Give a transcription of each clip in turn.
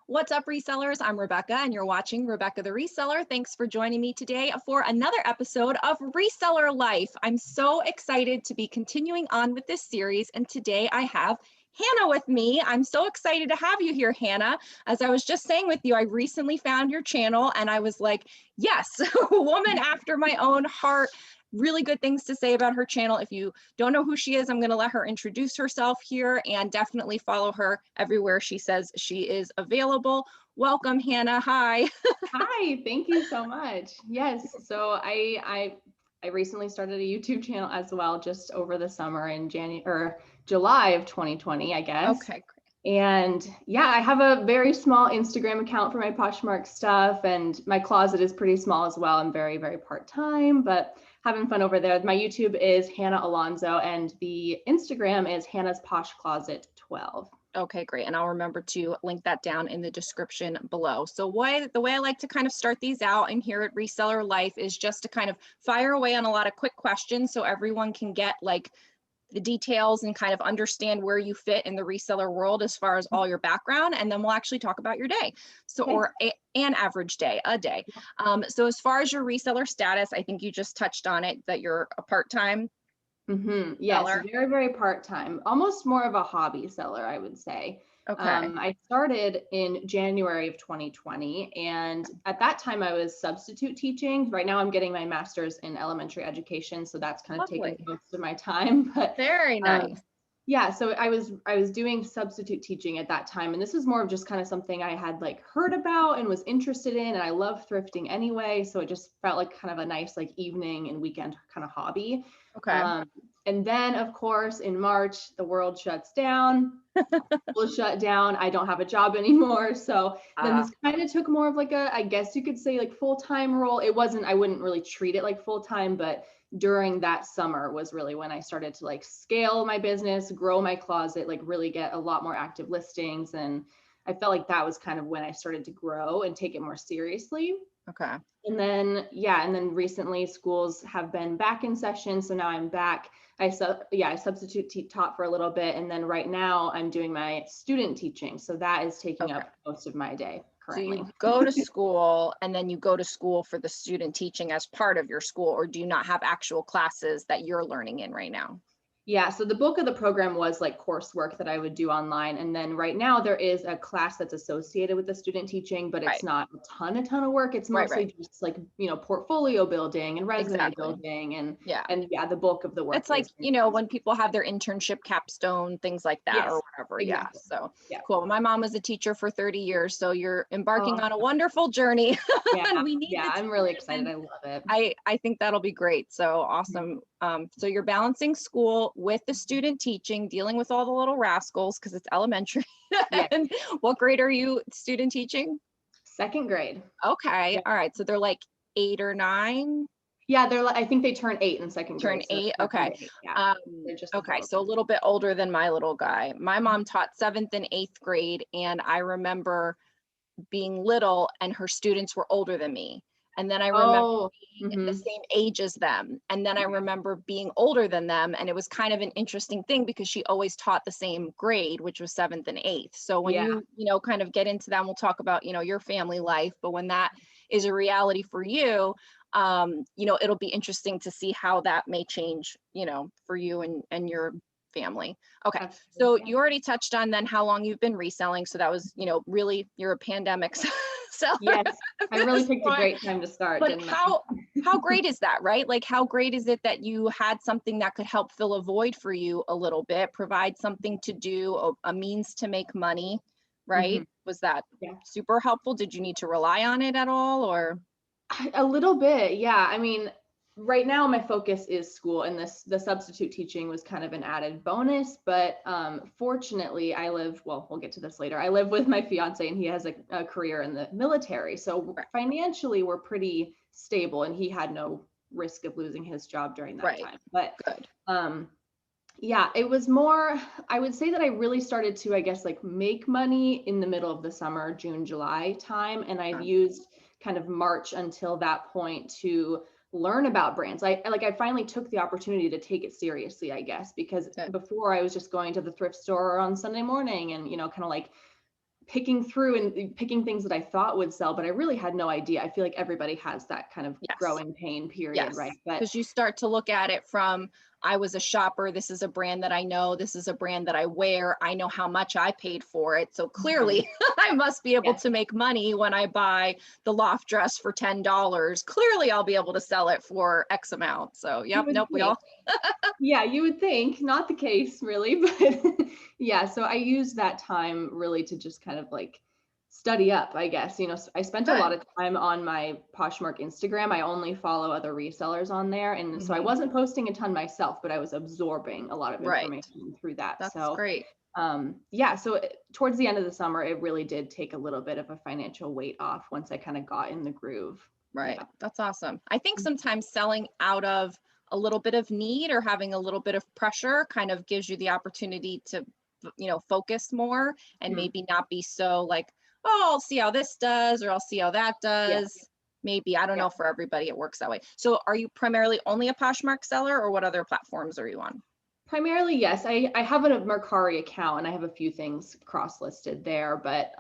What's up, resellers? I'm Rebecca, and you're watching Rebecca the Reseller. Thanks for joining me today for another episode of Reseller Life. I'm so excited to be continuing on with this series, and today I have Hannah with me. I'm so excited to have you here, Hannah. As I was just saying with you, I recently found your channel, and I was like, yes, a woman after my own heart. Really good things to say about her channel. If you don't know who she is, I'm going to let her introduce herself here, and definitely follow her everywhere she says she is available. Welcome, Hannah. Hi. Hi, thank you so much. Yes, so I recently started a YouTube channel as well, just over the summer in January or July of 2020, I guess. Okay, great. And yeah, I have a very small Instagram account for my Poshmark stuff, and my closet is pretty small as well. I'm very, very part-time, but having fun over there. My YouTube is Hannah Alonzo, and the Instagram is Hannah's Posh Closet 12. Okay, great. And I'll remember to link that down in the description below. So the way I like to kind of start these out and here at Reseller Life is just to kind of fire away on a lot of quick questions so everyone can get like the details and kind of understand where you fit in the reseller world as far as all your background, and then we'll actually talk about your day. So, Okay. or an average day, a day. So as far as your reseller status, I think you just touched on it, that you're a part-time Yes, seller. very, very part-time, almost more of a hobby seller, I would say. Okay. I started in January of 2020, and at that time I was substitute teaching. Right now I'm getting my master's in elementary education, so that's kind of taken Lovely. most of my time. But Very nice. yeah, so I was doing substitute teaching at that time, and this was more of just kind of something I had like heard about and was interested in, and I love thrifting anyway, so it just felt like kind of a nice like evening and weekend kind of hobby. Okay. And then, of course, in March, the world shuts down. School shut down. I don't have a job anymore. So then this kind of took more of like a, I guess you could say like full-time role. It wasn't, I wouldn't really treat it like full-time, but during that summer was really when I started to like scale my business, grow my closet, like really get a lot more active listings. And I felt like that was kind of when I started to grow and take it more seriously. Okay. And then, yeah, and then recently schools have been back in session. So now I'm back. I substitute taught for a little bit. And then right now I'm doing my student teaching. So that is taking up most of my day So currently. you go to school and then you go to school for the student teaching as part of your school, or do you not have actual classes that you're learning in right now? Yeah, so the bulk of the program was like coursework that I would do online. And then right now there is a class that's associated with the student teaching, but it's not a ton of work. It's mostly just like, portfolio building and resume building and yeah, the bulk of the work It's like, is when people have their internship capstone, things like that, or whatever. exactly. Yeah. So Yeah. cool. My mom was a teacher for 30 years. So you're embarking on a wonderful journey. Yeah. We need Yeah. I'm really excited. I love it. I think that'll be great. So awesome. So you're balancing school with the student teaching, dealing with all the little rascals because it's elementary. Yeah. And what grade are you student teaching? Second grade. Okay. Yeah. All right. So they're like 8 or 9. Yeah, they're like, I think they turn 8 in second Turn grade. 8. So Okay. yeah. They're just Okay. adorable. So a little bit older than my little guy. My mom taught 7th and 8th grade, and I remember being little and her students were older than me. And then I remember being the same age as them. And then I remember being older than them. And it was kind of an interesting thing because she always taught the same grade, which was 7th and 8th. So when you kind of get into that, and we'll talk about, your family life, but when that is a reality for you, it'll be interesting to see how that may change, for you and your family. Okay. So you already touched on then how long you've been reselling. So that was, really you're a pandemic seller. Yes. I really picked a great time to start. But how great is that, right? Like, how great is it that you had something that could help fill a void for you a little bit, provide something to do, a means to make money, right? Was that super helpful? Did you need to rely on it at all, or? A little bit, yeah. I mean, right now my focus is school, and the substitute teaching was kind of an added bonus. But fortunately, we'll get to this later. I live with my fiance, and he has a career in the military, so financially we're pretty stable, and he had no risk of losing his job during that time. But yeah, it was more, I would say that I really started to, I guess, like make money in the middle of the summer, June, July time. And I've used kind of March until that point to learn about brands. I finally took the opportunity to take it seriously, I guess, because before I was just going to the thrift store on Sunday morning and, kind of like picking through and picking things that I thought would sell, but I really had no idea. I feel like everybody has that kind of growing pain period, right? But because you start to look at it from, I was a shopper, this is a brand that I know, this is a brand that I wear, I know how much I paid for it. So clearly I must be able to make money when I buy the loft dress for $10. Clearly I'll be able to sell it for X amount. So we all. Yeah, you would think, not the case really, but yeah, so I used that time really to just kind of like study up, I guess. You know, I spent a lot of time on my Poshmark Instagram. I only follow other resellers on there. And so I wasn't posting a ton myself, but I was absorbing a lot of information through that. That's so great. So towards the end of the summer, it really did take a little bit of a financial weight off once I kind of got in the groove. Right. That's awesome. I think sometimes selling out of a little bit of need or having a little bit of pressure kind of gives you the opportunity to, focus more and maybe not be so like, oh, I'll see how this does, or I'll see how that does. Maybe, I don't know, for everybody it works that way. So are you primarily only a Poshmark seller, or what other platforms are you on? Primarily, yes. I have a Mercari account and I have a few things cross-listed there, but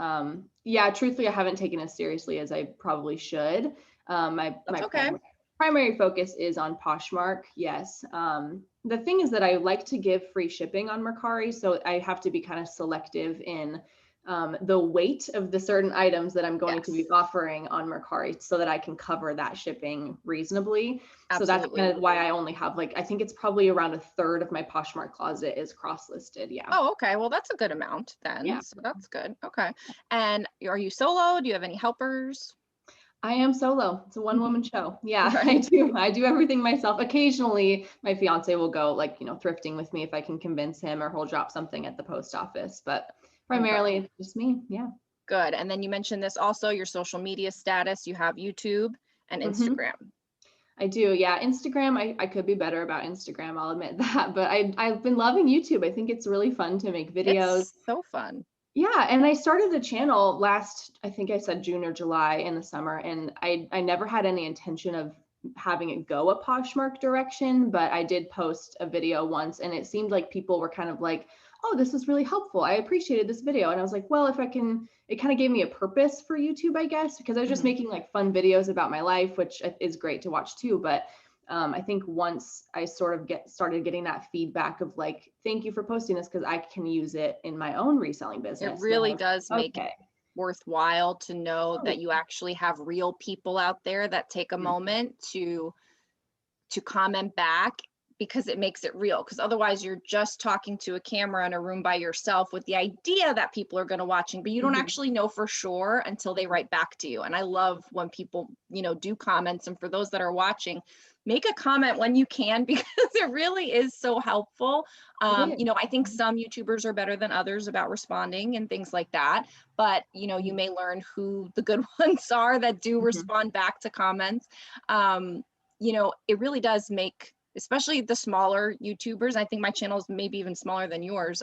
truthfully, I haven't taken as seriously as I probably should. My primary focus is on Poshmark. Yes. The thing is that I like to give free shipping on Mercari, so I have to be kind of selective in the weight of the certain items that I'm going to be offering on Mercari so that I can cover that shipping reasonably. Absolutely. So that's kind of why I only have I think it's probably around a third of my Poshmark closet is cross-listed. Yeah. Oh, okay. Well, that's a good amount then. Yeah. So that's good. Okay. And are you solo? Do you have any helpers? I am solo. It's a one-woman show. Yeah, right. I do everything myself. Occasionally my fiance will go thrifting with me if I can convince him, or he'll drop something at the post office, but primarily it's just me. Yeah. Good. And then you mentioned this also, your social media status. You have YouTube and Instagram. I do. Yeah. Instagram, I could be better about Instagram. I'll admit that, but I've been loving YouTube. I think it's really fun to make videos. It's so fun. Yeah. And I started the channel I think I said June or July in the summer, and I never had any intention of having it go a Poshmark direction, but I did post a video once and it seemed like people were kind of like, oh, this is really helpful. I appreciated this video. And I was like, well, if I can, it kind of gave me a purpose for YouTube, I guess, because I was just making fun videos about my life, which is great to watch too. But I think once I sort of started getting that feedback of thank you for posting this, because I can use it in my own reselling business. It really does make it worthwhile to know that you actually have real people out there that take a moment to comment back, because it makes it real. Because otherwise you're just talking to a camera in a room by yourself with the idea that people are going to watching, but you don't actually know for sure until they write back to you. And I love when people, do comments. And for those that are watching, make a comment when you can, because it really is so helpful. I think some YouTubers are better than others about responding and things like that. But, you may learn who the good ones are that do respond back to comments. It really does make, especially the smaller YouTubers, I think my channel is maybe even smaller than yours.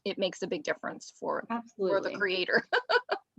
It makes a big difference for the creator.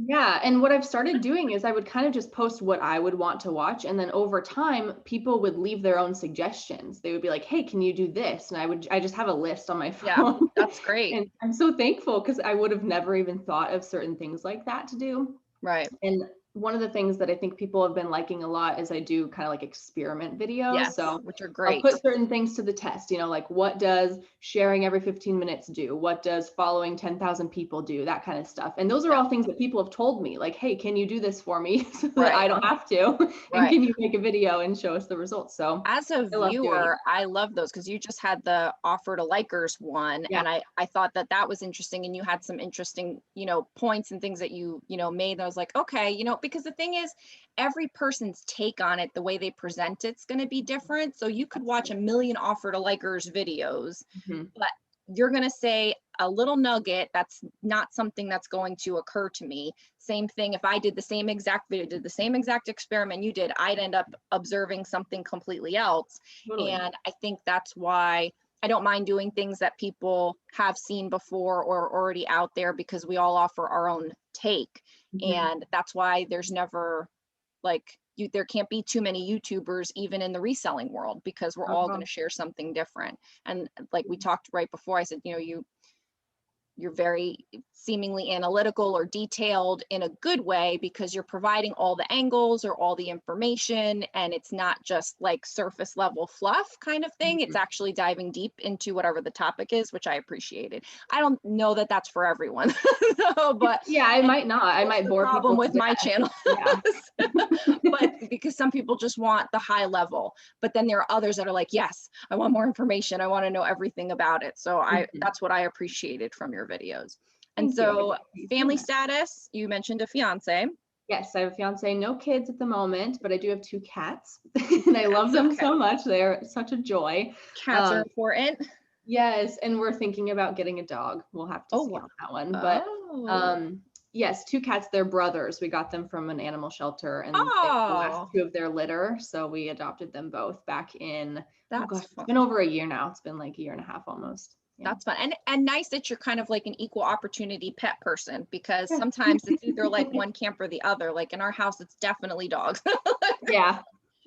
Yeah. And what I've started doing is I would kind of just post what I would want to watch. And then over time, people would leave their own suggestions. They would be like, hey, can you do this? And I just have a list on my phone. Yeah, that's great. And I'm so thankful, because I would have never even thought of certain things like that to do. Right. And one of the things that I think people have been liking a lot is I do kind of experiment videos, which are great. I'll put certain things to the test, what does sharing every 15 minutes do? What does following 10,000 people do? That kind of stuff. And those are all things that people have told me, hey, can you do this for me so that I don't have to? And can you make a video and show us the results? So as a viewer, I love those, because you just had the offer to likers one. And I thought that was interesting. And you had some interesting, points and things that you made. And I was like, okay, because the thing is, every person's take on it, the way they present it's going to be different. So you could watch a million offer to likers videos, but you're going to say a little nugget that's not something that's going to occur to me. Same thing if I did the same exact video, did the same exact experiment you did, I'd end up observing something completely else. Totally. And I think that's why I don't mind doing things that people have seen before or already out there, because we all offer our own take. And that's why there's never there can't be too many YouTubers even in the reselling world, because we're all going to share something different. And we talked right before, I said, you're very seemingly analytical or detailed in a good way, because you're providing all the angles or all the information, and it's not just like surface level fluff kind of thing. It's actually diving deep into whatever the topic is, which I appreciated. I don't know that that's for everyone, no, but yeah, I might not. I might bore people. Problem with my channel, yeah. but because some people just want the high level, but then there are others that are like, yes, I want more information. I want to know everything about it. So that's what I appreciated from your videos. And so family status, you mentioned a fiance. Yes, I have a fiance, no kids at the moment, but I do have 2 cats and I love them so much. They are such a joy. Cats are important. Yes, and we're thinking about getting a dog. We'll have to see on that one. But yes, 2 cats, they're brothers. We got them from an animal shelter, and they were the last 2 of their litter. So we adopted them both back in, it's been over a year now. It's been like a year and a half almost. Yeah. That's fun. And nice that you're kind of like an equal opportunity pet person, because sometimes it's either like one camp or the other. Like in our house, it's definitely dogs. Yeah.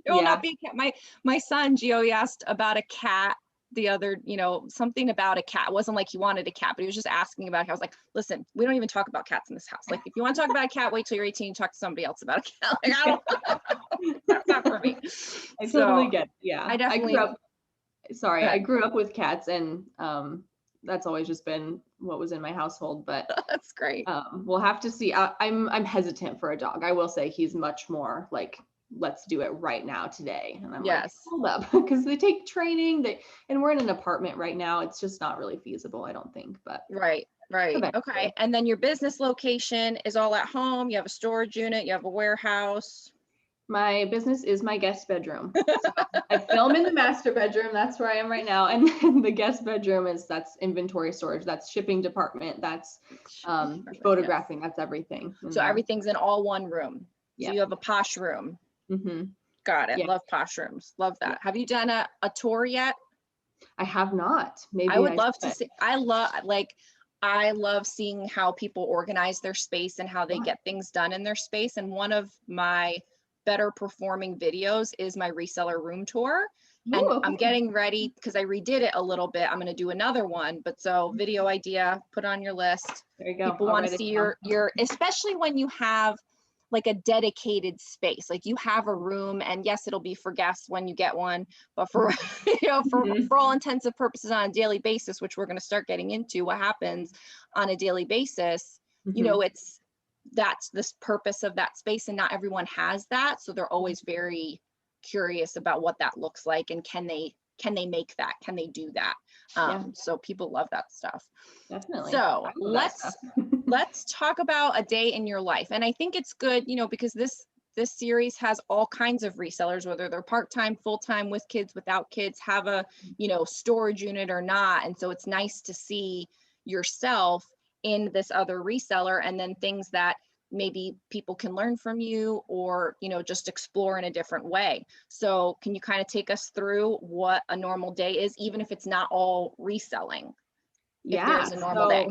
It will not be a cat. My son, Gio, he asked about a cat the other, something about a cat. It wasn't like he wanted a cat, but he was just asking about it. I was like, listen, we don't even talk about cats in this house. Like, if you want to talk about a cat, wait till you're 18 and talk to somebody else about a cat. Like, I don't, that's not for me. I totally get it. Yeah. I definitely, I grew up with cats, and that's always just been what was in my household, but that's great. We'll have to see. I'm hesitant for a dog. I will say he's much more like, let's do it right now today. And I'm like, hold up, because they take training, and we're in an apartment right now. It's just not really feasible, I don't think, but. Right. Eventually. Okay. And then your business location is all at home. You have a storage unit, you have a warehouse. My business is my guest bedroom. So I film in the master bedroom. That's where I am right now. And the guest bedroom that's inventory storage. That's shipping department. That's photographing. That's everything. So everything's in all one room. Yeah. So you have a posh room. Got it. Yeah. Love posh rooms. Love that. Yeah. Have you done a tour yet? I have not. Maybe I would love to see. I love seeing how people organize their space and how they get things done in their space. And one of my better performing videos is my reseller room tour. And I'm getting ready because I redid it a little bit. I'm going to do another one, but so video idea, put on your list. There you go. People want to see your, especially when you have like a dedicated space, like you have a room, and yes, it'll be for guests when you get one, but for, for all intents and purposes on a daily basis, which we're going to start getting into what happens on a daily basis, that's this purpose of that space, and not everyone has that. So they're always very curious about what that looks like, and can they make that, can they do that? So people love that stuff. Definitely. So let's talk about a day in your life. And I think it's good, because this series has all kinds of resellers, whether they're part-time, full-time, with kids, without kids, have a, storage unit or not. And so it's nice to see yourself in this other reseller, and then things that maybe people can learn from you, or, just explore in a different way. So can you kind of take us through what a normal day is, even if it's not all reselling? Yeah. If there's a normal day.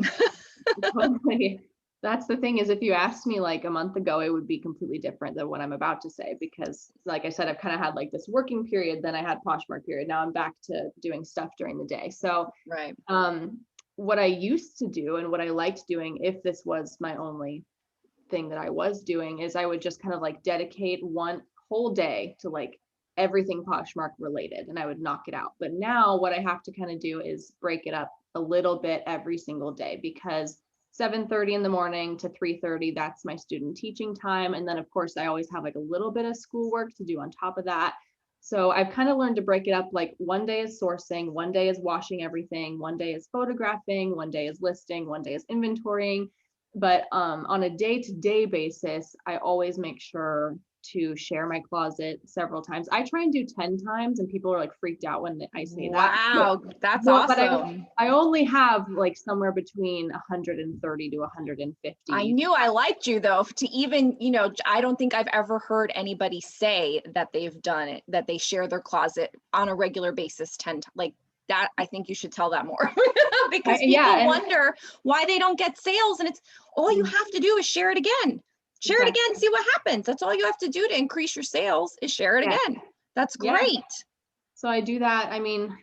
Totally. That's the thing, is if you asked me like a month ago, it would be completely different than what I'm about to say, because like I said, I've kind of had like this working period, then I had Poshmark period. Now I'm back to doing stuff during the day. So what I used to do, and what I liked doing, if this was my only thing that I was doing, is I would just kind of like dedicate one whole day to like everything Poshmark related, and I would knock it out. But now what I have to kind of do is break it up a little bit every single day, because 7:30 in the morning to 3:30, that's my student teaching time. And then of course I always have like a little bit of schoolwork to do on top of that. So I've kind of learned to break it up. Like one day is sourcing, one day is washing everything, one day is photographing, one day is listing, one day is inventorying. But on a day-to-day basis, I always make sure to share my closet several times. I try and do 10 times, and people are like freaked out when I say that. Wow, that's awesome. But I only have like somewhere between 130 to 150. I knew I liked you though, to even, I don't think I've ever heard anybody say that they've done it, that they share their closet on a regular basis 10 times. Like that, I think you should tell that more. Because people wonder why they don't get sales, and it's all you have to do is share it again. Share it again, see what happens. That's all you have to do to increase your sales, is share it again. That's great. So I do that. I mean,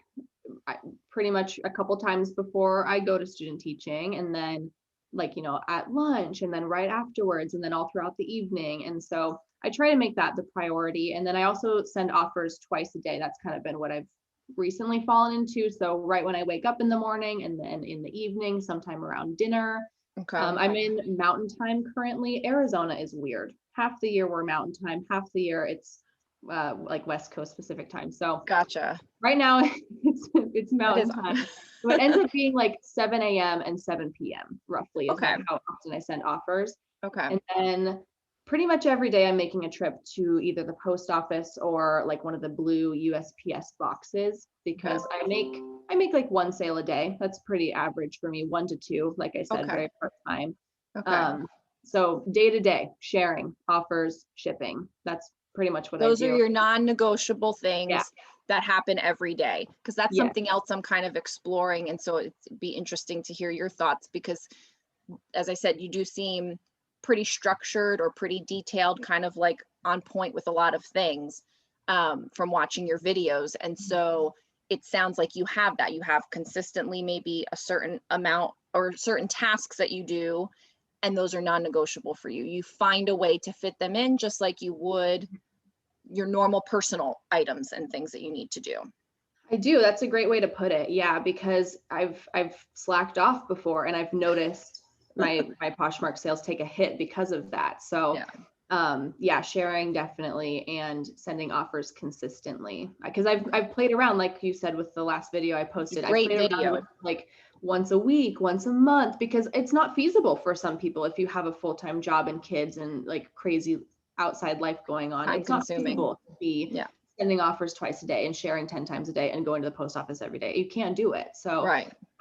pretty much a couple times before I go to student teaching, and then like, at lunch, and then right afterwards, and then all throughout the evening. And so I try to make that the priority. And then I also send offers twice a day. That's kind of been what I've recently fallen into. So right when I wake up in the morning, and then in the evening, sometime around dinner. Okay. I'm in mountain time currently. Arizona is weird. Half the year we're mountain time, half the year it's like West Coast Pacific time. So Gotcha. right now it's mountain time. So it ends up being like 7 a.m. and 7 p.m. roughly is Okay. like how often I send offers. Okay. And then pretty much every day I'm making a trip to either the post office or like one of the blue USPS boxes, because I make like one sale a day. That's pretty average for me, 1 to 2, like I said, very part-time. Okay. So day to day, sharing, offers, shipping. That's pretty much what I do. Those are your non-negotiable things Yeah. that happen every day, because that's Yeah. something else I'm kind of exploring. And so it'd be interesting to hear your thoughts, because as I said, you do seem pretty structured or pretty detailed, kind of like on point with a lot of things from watching your videos. And so it sounds like you have that. You have consistently maybe a certain amount or certain tasks that you do, and those are non-negotiable for you. You find a way to fit them in just like you would your normal personal items and things that you need to do. I do. That's a great way to put it. Yeah, because I've slacked off before, and I've noticed my Poshmark sales take a hit because of that. So yeah, sharing definitely, and sending offers consistently, because I've played around, like you said with the last video I posted. Great I played video. around with like once a week, once a month, because it's not feasible for some people if you have a full-time job and kids and like crazy outside life going on. It's not feasible to be sending offers twice a day and sharing 10 times a day and going to the post office every day. You can't do it. So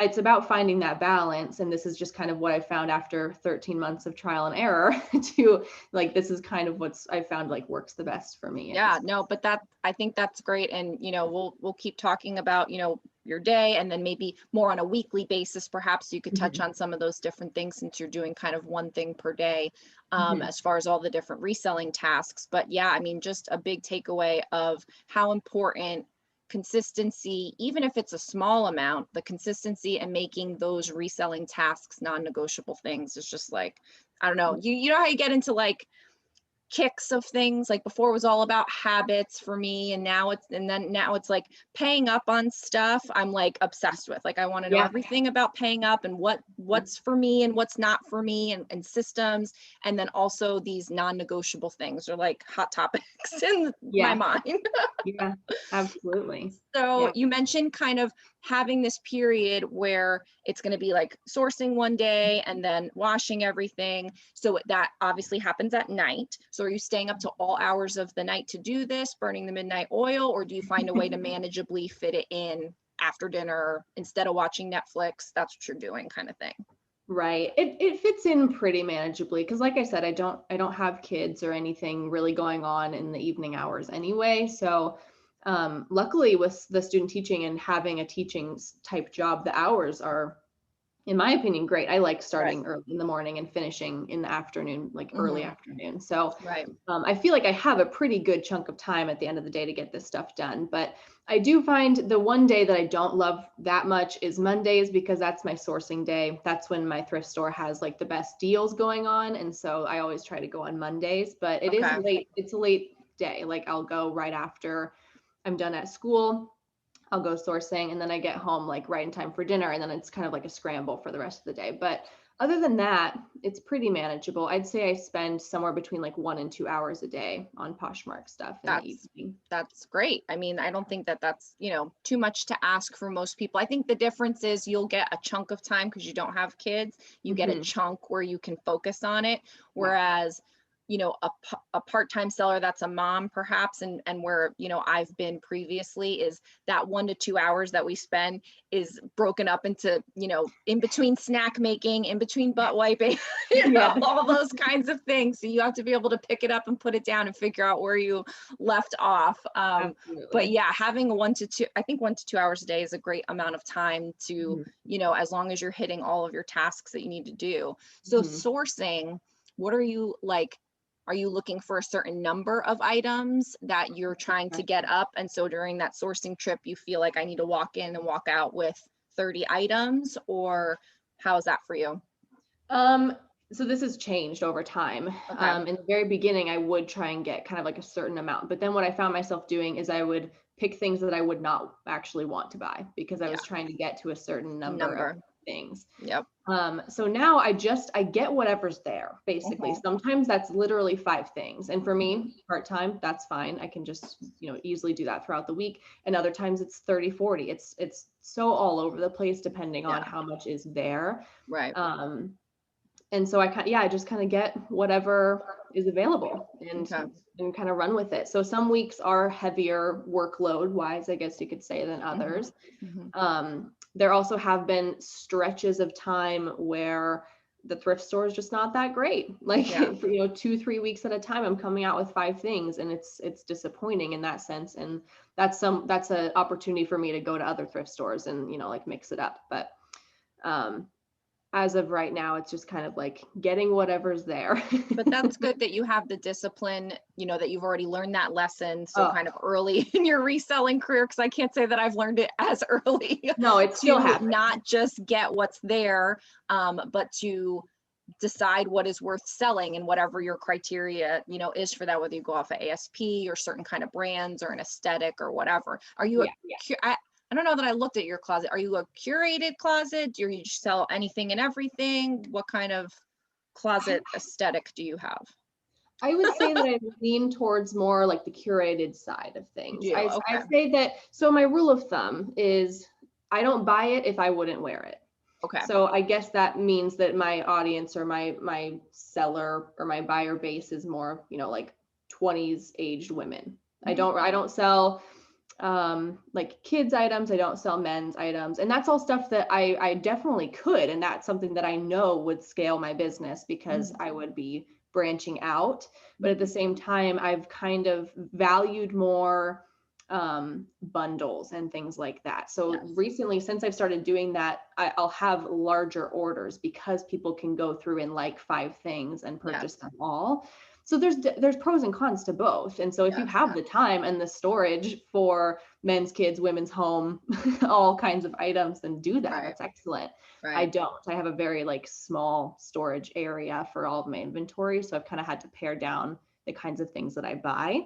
it's about finding that balance. And this is just kind of what I found after 13 months of trial and error to like, this is kind of what's I found like works the best for me. Yeah, no, but I think that's great. And, we'll keep talking about, your day, and then maybe more on a weekly basis, perhaps you could touch on some of those different things, since you're doing kind of one thing per day as far as all the different reselling tasks. But yeah, I mean, just a big takeaway of how important consistency, even if it's a small amount, the consistency and making those reselling tasks non-negotiable things is just like, I don't know, you know how you get into like kicks of things. Like before it was all about habits for me, and now it's like paying up on stuff I'm like obsessed with. Like I want to know everything about paying up and what's for me and what's not for me, and systems. And then also these non-negotiable things are like hot topics in my mind. Yeah, absolutely. So you mentioned kind of having this period where it's going to be like sourcing one day and then washing everything. So that obviously happens at night. So are you staying up to all hours of the night to do this, burning the midnight oil, or do you find a way to manageably fit it in after dinner instead of watching Netflix? That's what you're doing, kind of thing. Right. It fits in pretty manageably, because like I said, I don't have kids or anything really going on in the evening hours anyway. So luckily with the student teaching and having a teaching type job, the hours are, in my opinion, great. I like starting early in the morning and finishing in the afternoon, like early afternoon. So I feel like I have a pretty good chunk of time at the end of the day to get this stuff done. But I do find the one day that I don't love that much is Mondays, because that's my sourcing day. That's when my thrift store has like the best deals going on. And so I always try to go on Mondays, but it is late. It's a late day. Like I'll go right after I'm done at school. I'll go sourcing, and then I get home like right in time for dinner, and then it's kind of like a scramble for the rest of the day. But other than that, it's pretty manageable. I'd say I spend somewhere between like 1 and 2 hours a day on Poshmark stuff in the evening. That's great. I mean, I don't think that's, too much to ask for most people. I think the difference is you'll get a chunk of time because you don't have kids. You get a chunk where you can focus on it. Whereas a part-time seller that's a mom perhaps, and where, I've been previously, is that 1 to 2 hours that we spend is broken up into, in between snack making, in between butt wiping, all those kinds of things. So you have to be able to pick it up and put it down and figure out where you left off. But yeah, having 1 to 2, I think 1 to 2 hours a day is a great amount of time to, as long as you're hitting all of your tasks that you need to do. So sourcing, what are you like? Are you looking for a certain number of items that you're trying to get up? And so during that sourcing trip, you feel like I need to walk in and walk out with 30 items, or how's that for you? So this has changed over time. Okay. In the very beginning, I would try and get kind of like a certain amount, but then what I found myself doing is I would pick things that I would not actually want to buy because I was trying to get to a certain number of things. Yep. So now I get whatever's there, basically. Sometimes that's literally 5 things. And for me, part-time, that's fine. I can just, easily do that throughout the week. And other times it's 30, 40. It's so all over the place depending on how much is there. Right. And so I just kind of get whatever is available and kind of run with it. So some weeks are heavier workload wise, I guess you could say, than others. There also have been stretches of time where the thrift store is just not that great. Like, 2-3 weeks at a time, I'm coming out with 5 things, and it's disappointing in that sense. And that's an opportunity for me to go to other thrift stores and, like mix it up. But, as of right now, it's just kind of like getting whatever's there. But that's good that you have the discipline, that you've already learned that lesson. So kind of early in your reselling career, because I can't say that I've learned it as early. No, it's still happening. Not just get what's there, but to decide what is worth selling and whatever your criteria, is for that, whether you go off of ASP or certain kind of brands or an aesthetic or whatever. Are you I don't know that I looked at your closet. Are you a curated closet? Do you sell anything and everything? What kind of closet aesthetic do you have? I would say that I lean towards more like the curated side of things. I say that, so my rule of thumb is I don't buy it if I wouldn't wear it. Okay. So I guess that means that my audience or my seller or my buyer base is more, like 20s aged women. I don't sell like kids items. I don't sell men's items, and that's all stuff that I definitely could. And that's something that I know would scale my business because I would be branching out. But at the same time, I've kind of valued more bundles and things like that. So recently, since I've started doing that, I'll have larger orders because people can go through and like 5 things and purchase them all. So there's pros and cons to both. And so if you have the time and the storage for men's, kids, women's home, all kinds of items, then do that. That's excellent. I don't. I have a very small storage area for all of my inventory. So I've kind of had to pare down the kinds of things that I buy.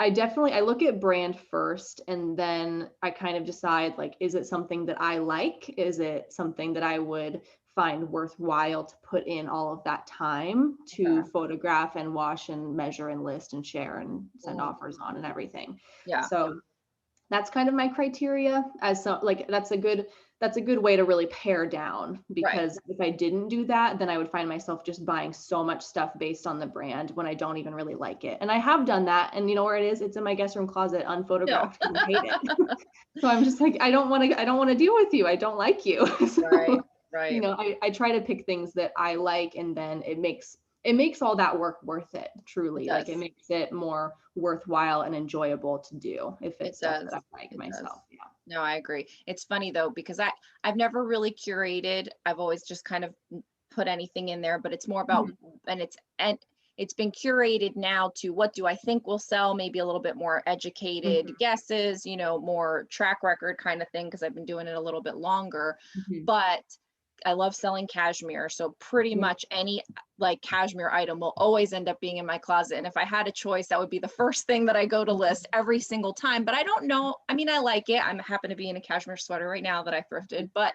I look at brand first, and then I kind of decide, is it something that I like? Is it something that I would find worthwhile to put in all of that time to photograph and wash and measure and list and share and send offers on and everything. So that's kind of my criteria. That's a good way to really pare down, because if I didn't do that, then I would find myself just buying so much stuff based on the brand when I don't even really like it. And I have done that, and you know where it is? It's in my guest room closet, unphotographed. And I hate it. So I'm just like, I don't want to deal with you. I don't like you. So, Right. I try to pick things that I like, and then it makes all that work worth it, truly. It makes it more worthwhile and enjoyable to do if it's stuff that I like myself. Yeah. No, I agree. It's funny though, because I've never really curated. I've always just kind of put anything in there, but it's more about, and it's been curated now to what do I think will sell, maybe a little bit more educated guesses, more track record kind of thing, because I've been doing it a little bit longer. But I love selling cashmere. So pretty much any cashmere item will always end up being in my closet. And if I had a choice, that would be the first thing that I go to list every single time. But I don't know. I mean, I like it. I happen to be in a cashmere sweater right now that I thrifted, but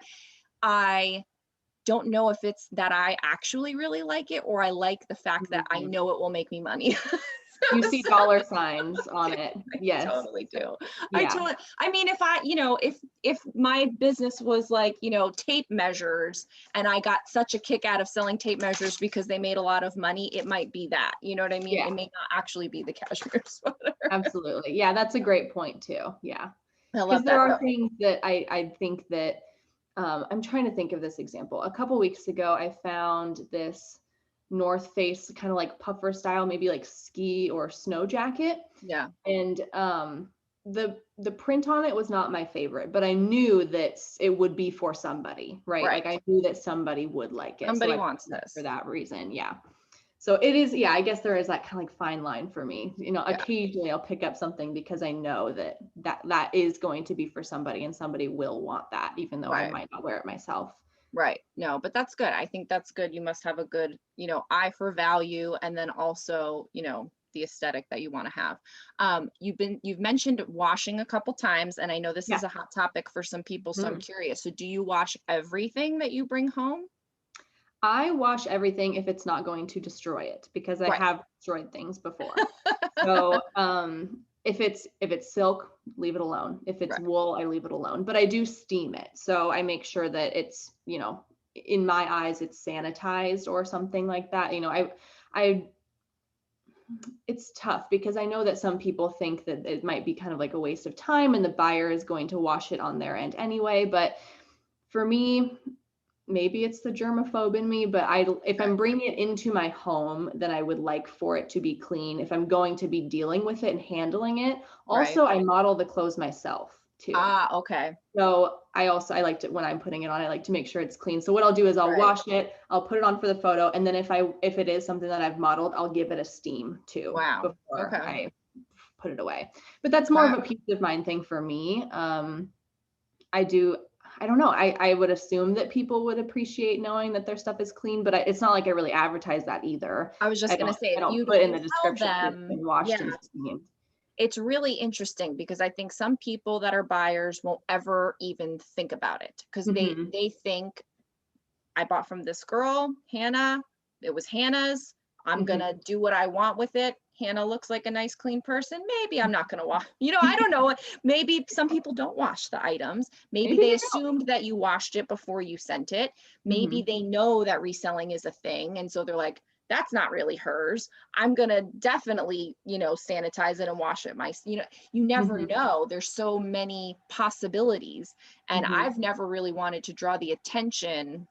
I don't know if it's that I actually really like it, or I like the fact that I know it will make me money. You see dollar signs on it. Yes. I totally do. Yeah. I mean, if my business was tape measures, and I got such a kick out of selling tape measures because they made a lot of money, it might be that, you know what I mean? It may not actually be the cashmere sweater. Absolutely. Yeah. That's a great point too. Yeah. I love that. There are things that I think that, I'm trying to think of this example. A couple weeks ago, I found this North Face kind of puffer style, maybe ski or snow jacket. Yeah. And the print on it was not my favorite, but I knew that it would be for somebody, right? I knew that somebody would like it. Somebody wants this for that reason. Yeah. So it is, yeah, I guess there is that kind of like fine line for me. Occasionally I'll pick up something because I know that is going to be for somebody and somebody will want that, even though I might not wear it myself. Right. No, but that's good. I think that's good. You must have a good, eye for value, and then also, the aesthetic that you want to have. You've mentioned washing a couple times, and I know this is a hot topic for some people, so I'm curious. So do you wash everything that you bring home? I wash everything if it's not going to destroy it, because I have destroyed things before. So if it's silk, leave it alone. If it's wool, I leave it alone. But I do steam it. So I make sure that it's, in my eyes, it's sanitized or something like that. It's tough because I know that some people think that it might be kind of like a waste of time and the buyer is going to wash it on their end anyway. But for me, maybe it's the germaphobe in me, but if I'm bringing it into my home, then I would like for it to be clean. If I'm going to be dealing with it and handling it. Also, I model the clothes myself too. Okay. So I like to, when I'm putting it on, I like to make sure it's clean. So what I'll do is I'll wash it, I'll put it on for the photo. And then if it is something that I've modeled, I'll give it a steam too. Wow. Before I put it away. But that's more of a peace of mind thing for me. I don't know. I would assume that people would appreciate knowing that their stuff is clean, but it's not like I really advertise that either. I was just going to say, I don't put in the description it's been washed and steamed. It's really interesting because I think some people that are buyers won't ever even think about it, because they think, I bought from this girl, Hannah, it was Hannah's. I'm going to do what I want with it. Hannah looks like a nice, clean person. Maybe I'm not going to wash, I don't know. Maybe some people don't wash the items. Maybe they assumed that you washed it before you sent it. Maybe they know that reselling is a thing. And so they're like, that's not really hers. I'm going to definitely, sanitize it and wash it. You never know. There's so many possibilities. And I've never really wanted to draw the attention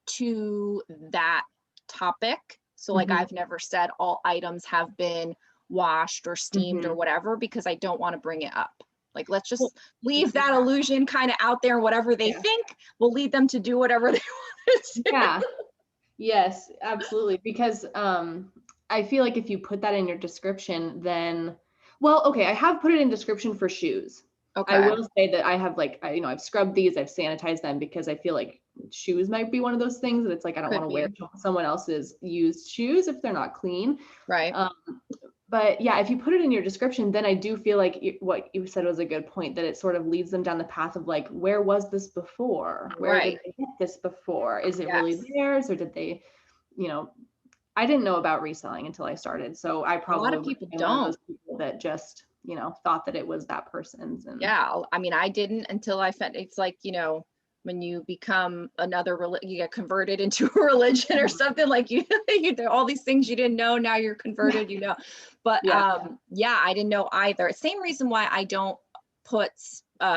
to that topic. So like I've never said all items have been washed or steamed or whatever, because I don't want to bring it up. Like, let's just leave that illusion kind of out there, and whatever they think will lead them to do whatever they want to do. Yeah. Yes, absolutely. Because I feel like if you put that in your description, then, I have put it in description for shoes. Okay. I will say that I have I've scrubbed these, I've sanitized them, because I feel like shoes might be one of those things that it's like, I don't want to wear someone else's used shoes if they're not clean. Right. But yeah, if you put it in your description, then I do feel like what you said was a good point, that it sort of leads them down the path of like, where was this before? Where did they get this before? Is it really theirs, or did they, I didn't know about reselling until I started. So I probably, a lot of people don't. Those people that just, thought that it was that person's. And I mean, I didn't until I found, it's like, when you become you get converted into a religion or something, like you all these things you didn't know, now you're converted, but I didn't know either. Same reason why I don't put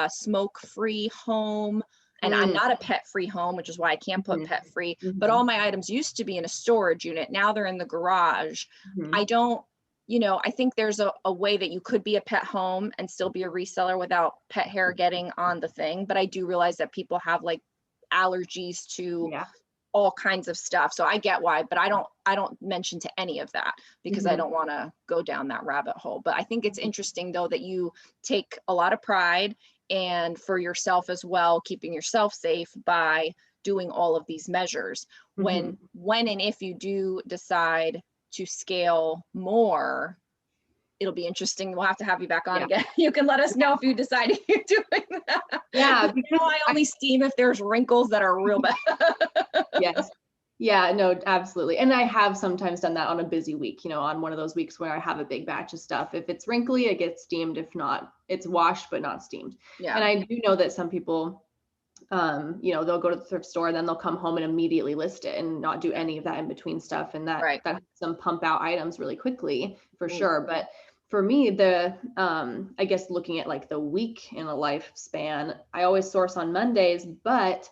smoke-free home, and I'm not a pet-free home, which is why I can't put pet-free, but all my items used to be in a storage unit. Now they're in the garage. I don't, I think there's a way that you could be a pet home and still be a reseller without pet hair getting on the thing. But I do realize that people have like allergies to all kinds of stuff. So I get why, but I don't mention to any of that, because I don't want to go down that rabbit hole. But I think it's interesting though, that you take a lot of pride, and for yourself as well, keeping yourself safe by doing all of these measures. When and if you do decide to scale more, it'll be interesting. We'll have to have you back on again. You can let us know if you decide you're doing that. Yeah, because I only steam if there's wrinkles that are real bad. Yes. Yeah, no, absolutely. And I have sometimes done that on a busy week, on one of those weeks where I have a big batch of stuff. If it's wrinkly, it gets steamed. If not, it's washed but not steamed. Yeah. And I do know that some people, they'll go to the thrift store and then they'll come home and immediately list it and not do any of that in between stuff. And that helps them pump out items really quickly, for sure. But for me, I guess looking at like the week in a lifespan, I always source on Mondays, but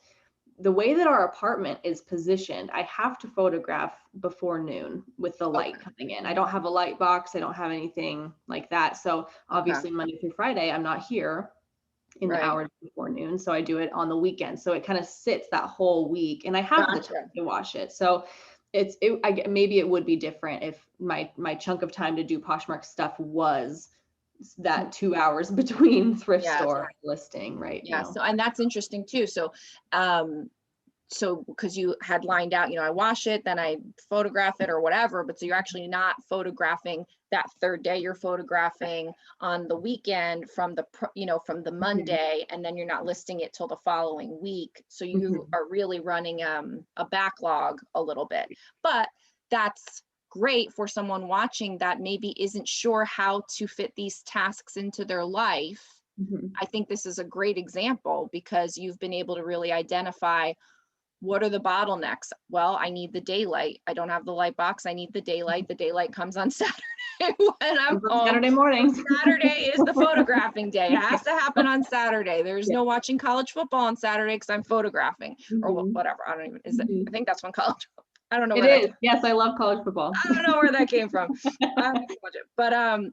the way that our apartment is positioned, I have to photograph before noon with the light coming in. I don't have a light box. I don't have anything like that. So obviously Monday through Friday, I'm not here in the hours before noon. So I do it on the weekend. So it kind of sits that whole week, and I have the time to wash it. So maybe it would be different if my chunk of time to do Poshmark stuff was that 2 hours between thrift store listing, right? Yeah. So, and that's interesting too. So, because you had lined out, I wash it, then I photograph it or whatever, but so you're actually not photographing that third day, you're photographing on the weekend from the Monday, and then you're not listing it till the following week. So you are really running a backlog a little bit, but that's great for someone watching that maybe isn't sure how to fit these tasks into their life. I think this is a great example because you've been able to really identify what are the bottlenecks. Well, I need the daylight. I don't have the light box. I need the daylight. The daylight comes on Saturday when I'm home. Saturday mornings. Saturday is the photographing day. It has to happen on Saturday. There's no watching college football on Saturday because I'm photographing or whatever. I don't even, is it, I think that's when college, I don't know. It is. Yes, I love college football. I don't know where that came from. But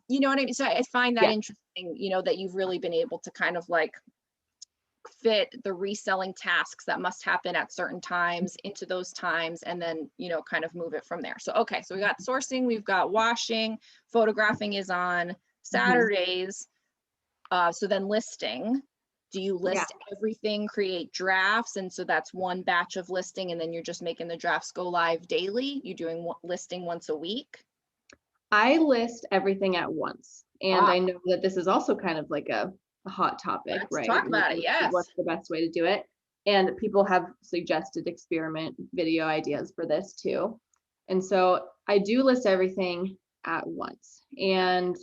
you know what I mean? So I find that interesting, that you've really been able to kind of like fit the reselling tasks that must happen at certain times into those times, and then kind of move it from there. So okay, so we got sourcing, we've got washing, photographing is on Saturdays. So then listing, do you list everything, create drafts, and so that's one batch of listing, and then you're just making the drafts go live daily? You're doing listing once a week? I list everything at once, and I know that this is also kind of like a hot topic. Let's talk about it. Yes. What's the best way to do it? And people have suggested experiment video ideas for this too. And so I do list everything at once, and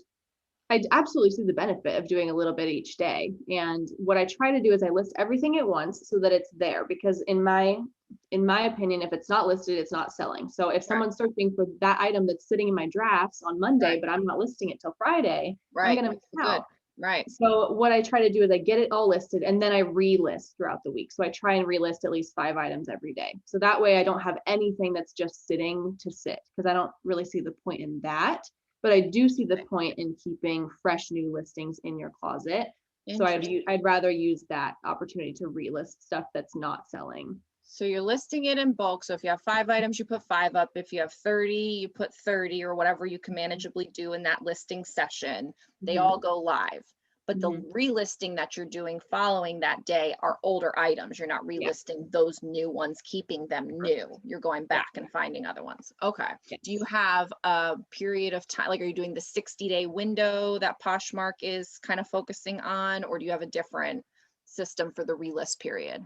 I absolutely see the benefit of doing a little bit each day. And what I try to do is I list everything at once so that it's there, because in my opinion, if it's not listed, it's not selling. So if someone's searching for that item that's sitting in my drafts on Monday, but I'm not listing it till Friday, I'm going to miss out. Right. So what I try to do is I get it all listed, and then I relist throughout the week. So I try and relist at least 5 items every day. So that way I don't have anything that's just sitting to sit, because I don't really see the point in that. But I do see the point in keeping fresh new listings in your closet. So I'd rather use that opportunity to relist stuff that's not selling. So you're listing it in bulk. So if you have 5 items, you put 5 up. If you have 30, you put 30, or whatever you can manageably do in that listing session. They all go live. But the relisting that you're doing following that day are older items. You're not relisting those new ones, keeping them new. You're going back and finding other ones. Okay. Do you have a period of time? Like, are you doing the 60-day window that Poshmark is kind of focusing on, or do you have a different system for the relist period?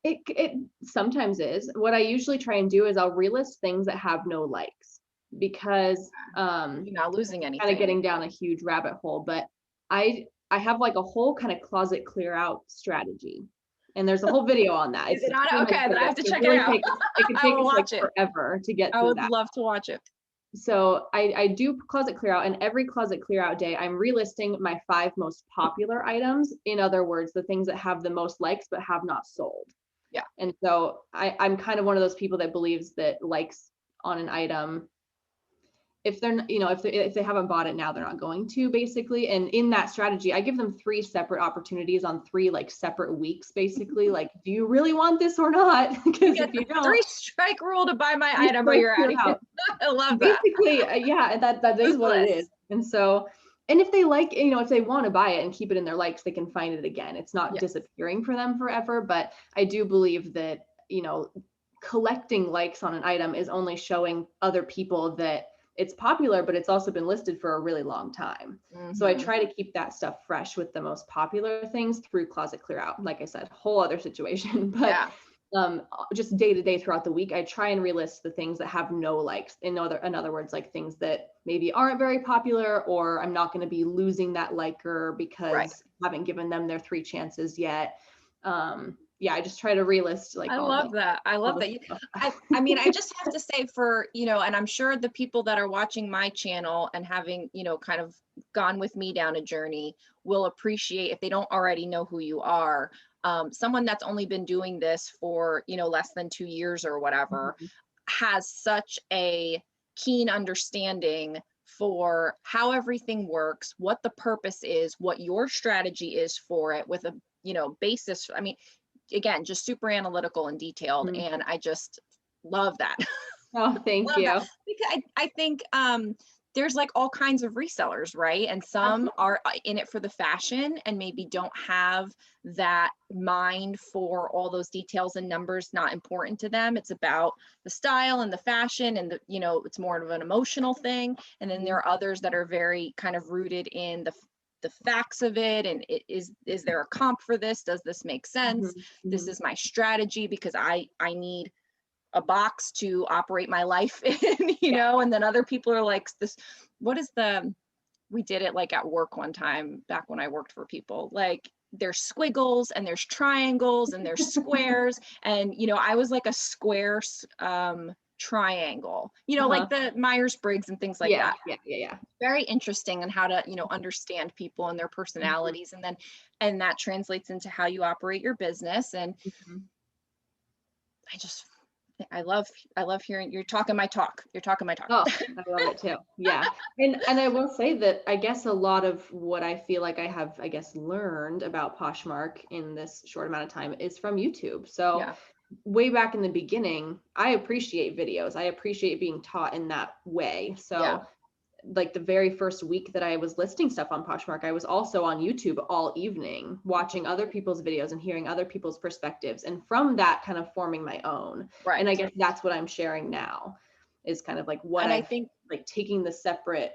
It sometimes is. What I usually try and do is I'll relist things that have no likes, because you're not losing anything. Kind of getting down a huge rabbit hole, but I have like a whole kind of closet clear out strategy, and there's a whole video on that. Is it on? Okay, then I have to check it out. It could take us like forever to get through that. I would love to watch it. So I do closet clear out, and every closet clear out day, I'm relisting my 5 most popular items. In other words, the things that have the most likes but have not sold. Yeah. And so I'm kind of one of those people that believes that likes on an item, if they're, if they haven't bought it now, they're not going to, basically. And in that strategy, I give them 3 separate opportunities on 3 like separate weeks, basically. Like, do you really want this or not? Because if you don't, 3 strike rule to buy my item or you're out. I love that. Basically, that is what it is. And so, and if they like, if they want to buy it and keep it in their likes, they can find it again. It's not disappearing for them forever. But I do believe that, collecting likes on an item is only showing other people that it's popular, but it's also been listed for a really long time. So I try to keep that stuff fresh with the most popular things through closet clear out. Like I said, whole other situation, but just day to day throughout the week, I try and relist the things that have no likes. In other words, like things that maybe aren't very popular, or I'm not going to be losing that liker because I haven't given them their 3 chances yet. I just try to relist. Like, I love that. I love that. I mean, I just have to say, for, and I'm sure the people that are watching my channel and having, kind of gone with me down a journey will appreciate, if they don't already know who you are, someone that's only been doing this for, less than 2 years or whatever, has such a keen understanding for how everything works, what the purpose is, what your strategy is for it, with a, basis. I mean, again, just super analytical and detailed. And I just love that. Oh, thank Love you. that. Because I think there's like all kinds of resellers, right? And some Absolutely. are in it for the fashion and maybe don't have that mind for all those details and numbers not important to them. It's about the style and the fashion and the, it's more of an emotional thing. And then there are others that are very kind of rooted in the facts of it, and is there a comp for this? Does this make sense? This is my strategy because I need a box to operate my life in, and then other people are like, this, what is we did it like at work one time back when I worked for people, like there's squiggles and there's triangles and there's squares. And, I was like a square, triangle, like the Myers-Briggs and things like that. Yeah. Very interesting on how to, understand people and their personalities. And that translates into how you operate your business. And I love hearing you're talking my talk. You're talking my talk. Oh, I love it too. Yeah. And I will say that I guess a lot of what I feel like I have, learned about Poshmark in this short amount of time is from YouTube. So way back in the beginning, I appreciate videos. I appreciate being taught in that way. So like the very first week that I was listing stuff on Poshmark, I was also on YouTube all evening, watching other people's videos and hearing other people's perspectives. And from that kind of forming my own. Right. And I guess that's what I'm sharing now is kind of like what I think, like taking the separate,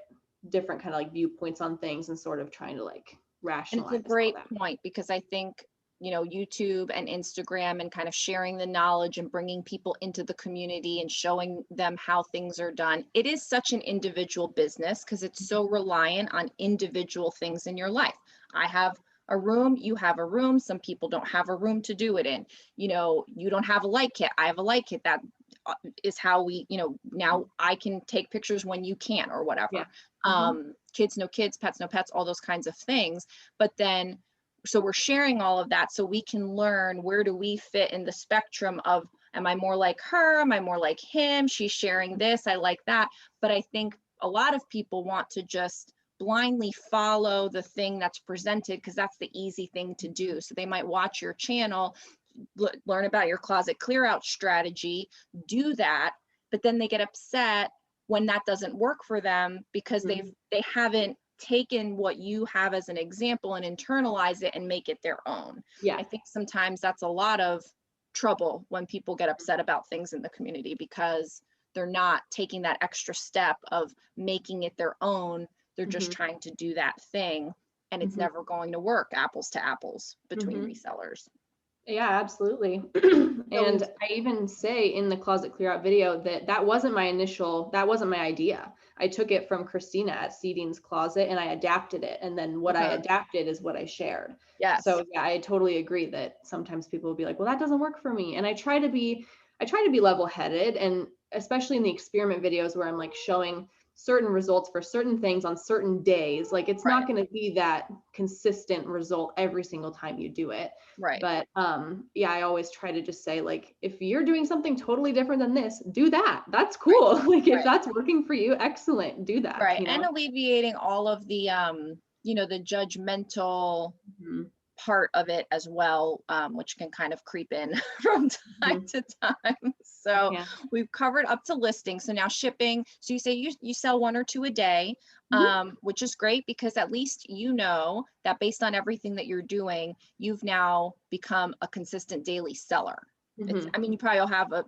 different kind of like viewpoints on things and sort of trying to like rationalize. And it's a great point because I think, YouTube and Instagram and kind of sharing the knowledge and bringing people into the community and showing them how things are done. It is such an individual business because it's so reliant on individual things in your life. I have a room, you have a room. Some people don't have a room to do it in. You don't have a light kit. I have a light kit. That is how we, now I can take pictures when you can't or whatever. Kids, no kids, pets, no pets, all those kinds of things. But then so we're sharing all of that so we can learn where do we fit in the spectrum of, am I more like her? Am I more like him? She's sharing this. I like that. But I think a lot of people want to just blindly follow the thing that's presented because that's the easy thing to do. So they might watch your channel, learn about your closet clear out strategy, do that, but then they get upset when that doesn't work for them because they haven't taken what you have as an example and internalize it and make it their own. I think sometimes that's a lot of trouble when people get upset about things in the community because they're not taking that extra step of making it their own. They're just trying to do that thing, and it's never going to work apples to apples between resellers. Yeah, absolutely. And I even say in the closet clear out video that wasn't my idea. I took it from Christina at Seeding's Closet and I adapted it. And then what I adapted is what I shared. Yes. So yeah, I totally agree that sometimes people will be like, well, that doesn't work for me. And I try to be level headed, and especially in the experiment videos where I'm like showing certain results for certain things on certain days. Like it's not going to be that consistent result every single time you do it. Right. But I always try to just say, like, if you're doing something totally different than this, do that. That's cool. Like if that's working for you, excellent. Do that. Right. And alleviating all of the the judgmental part of it as well, which can kind of creep in from time to time. So we've covered up to listing. So now shipping. So you say you sell 1 or 2 a day, which is great because at least that based on everything that you're doing, you've now become a consistent daily seller. You probably all have a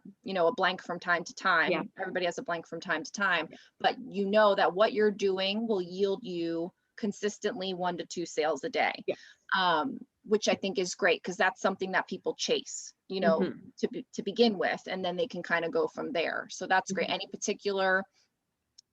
blank from time to time. Everybody has a blank from time to time, but that what you're doing will yield you consistently 1 to 2 sales a day. Which I think is great because that's something that people chase, to begin with, and then they can kind of go from there. So that's great.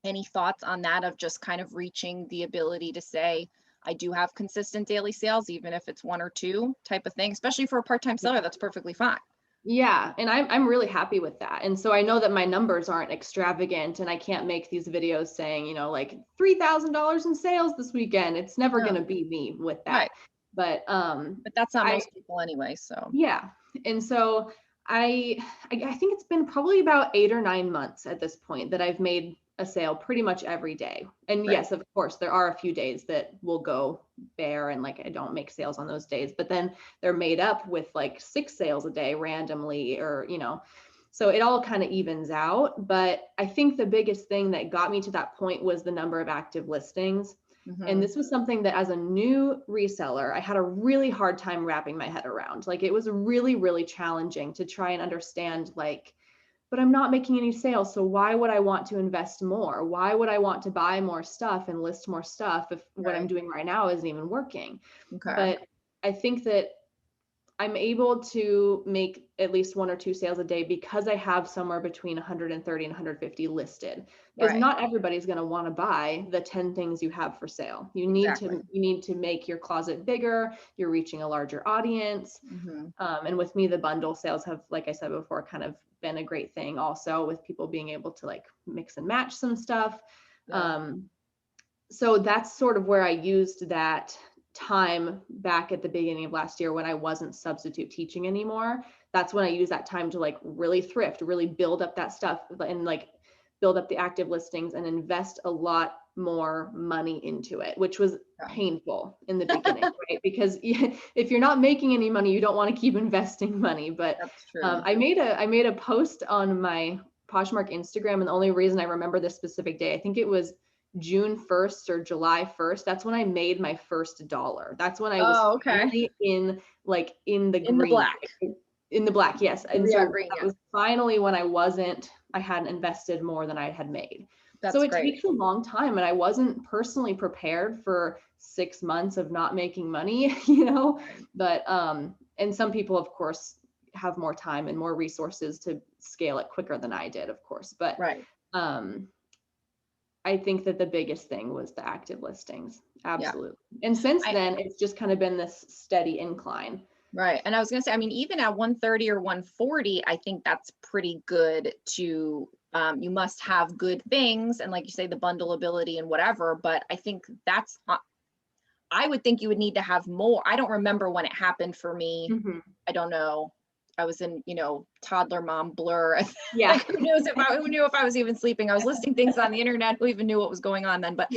Any thoughts on that of just kind of reaching the ability to say, I do have consistent daily sales, even if it's 1 or 2 type of thing, especially for a part-time seller, that's perfectly fine. Yeah. And I'm really happy with that. And so I know that my numbers aren't extravagant and I can't make these videos saying, like $3,000 in sales this weekend. It's never going to be me with that. But that's not most people anyway. So yeah. And so I think it's been probably about 8 or 9 months at this point that I've made a sale pretty much every day. And yes, of course, there are a few days that will go bare and like I don't make sales on those days, but then they're made up with like 6 sales a day randomly or, So it all kind of evens out. But I think the biggest thing that got me to that point was the number of active listings. And this was something that as a new reseller, I had a really hard time wrapping my head around. Like it was really, really challenging to try and understand, like, but I'm not making any sales. So why would I want to invest more? Why would I want to buy more stuff and list more stuff if what I'm doing right now isn't even working? Okay. But I think that I'm able to make at least 1 or 2 sales a day because I have somewhere between 130 and 150 listed. Because not everybody's going to want to buy the 10 things you have for sale. You need to make your closet bigger. You're reaching a larger audience. And with me, the bundle sales have, like I said before, kind of been a great thing also, with people being able to like mix and match some stuff. So that's sort of where I used that time back at the beginning of last year when I wasn't substitute teaching anymore. That's when I used that time to like really thrift, really build up that stuff and like build up the active listings and invest a lot more money into it, which was painful in the beginning, right? Because if you're not making any money, you don't want to keep investing money. But I made a post on my Poshmark Instagram, and the only reason I remember this specific day, I think it was June 1st or July 1st. That's when I made my first dollar. That's when I was finally in the green. In the black, yes. And so that was finally when I hadn't invested more than I had made. So it takes a long time, and I wasn't personally prepared for 6 months of not making money, but and some people of course have more time and more resources to scale it quicker than I did, of course. But I think that the biggest thing was the active listings. Absolutely. Yeah. And since then, it's just kind of been this steady incline. Right. And I was going to say, I mean, even at 130 or 140, I think that's pretty good to, you must have good things. And like you say, the bundleability and whatever, but I think that's, I would think you would need to have more. I don't remember when it happened for me. I don't know. I was in, toddler mom blur. Yeah. Like, who knew if I was even sleeping? I was listing things on the internet. Who even knew what was going on then? But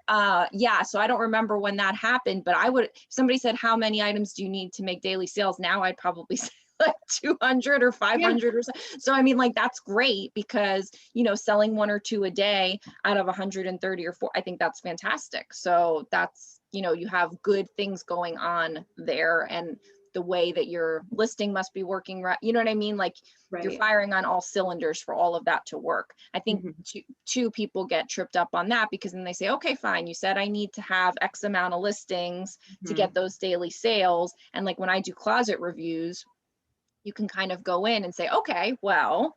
so I don't remember when that happened, but if somebody said, how many items do you need to make daily sales? Now I'd probably say like 200 or 500 or so. So, I mean, like, that's great because, selling 1 or 2 a day out of 130 or 4, I think that's fantastic. So that's, you have good things going on there, and the way that your listing must be working, right? You know what I mean? Like you're firing on all cylinders for all of that to work. I think two people get tripped up on that, because then they say, okay, fine. You said I need to have X amount of listings to get those daily sales. And like when I do closet reviews, you can kind of go in and say, okay, well,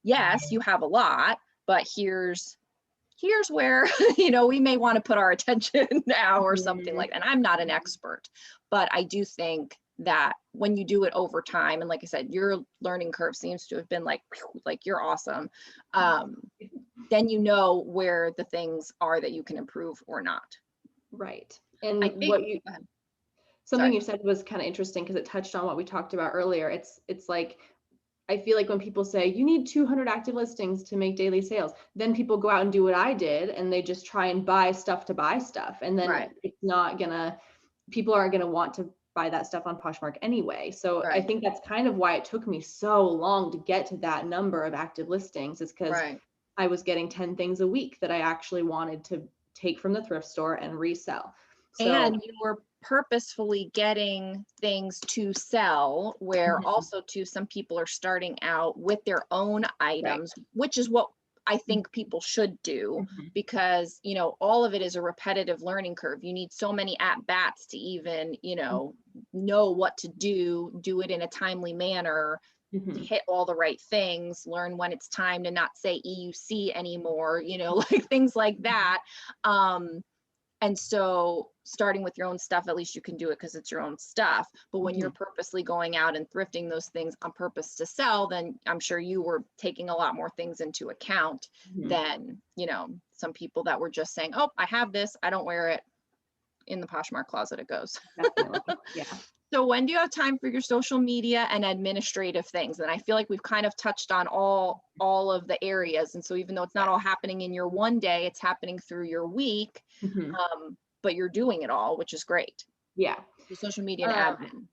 yes, you have a lot, but here's where, we may want to put our attention now or something like that. And I'm not an expert, but I do think that when you do it over time, and like I said, your learning curve seems to have been like you're awesome, then you know where the things are that you can improve or not. Right. And I think something you said was kind of interesting because it touched on what we talked about earlier. It's like, I feel like when people say you need 200 active listings to make daily sales, then people go out and do what I did, and they just try and buy stuff to buy stuff. And then people aren't going to want to buy that stuff on Poshmark anyway. So I think that's kind of why it took me so long to get to that number of active listings, is because I was getting 10 things a week that I actually wanted to take from the thrift store and resell. And you were purposefully getting things to sell, where also too, some people are starting out with their own items, which is what I think people should do, because, all of it is a repetitive learning curve. You need so many at bats to even, know what to do it in a timely manner, to hit all the right things, learn when it's time to not say EUC anymore, like things like that. And so starting with your own stuff, at least you can do it because it's your own stuff. But when you're purposely going out and thrifting those things on purpose to sell, then I'm sure you were taking a lot more things into account than, some people that were just saying, oh, I have this, I don't wear it, in the Poshmark closet it goes. Definitely. Yeah. So when do you have time for your social media and administrative things? And I feel like we've kind of touched on all of the areas. And so even though it's not all happening in your one day, it's happening through your week, but you're doing it all, which is great. Yeah. So social media and admin.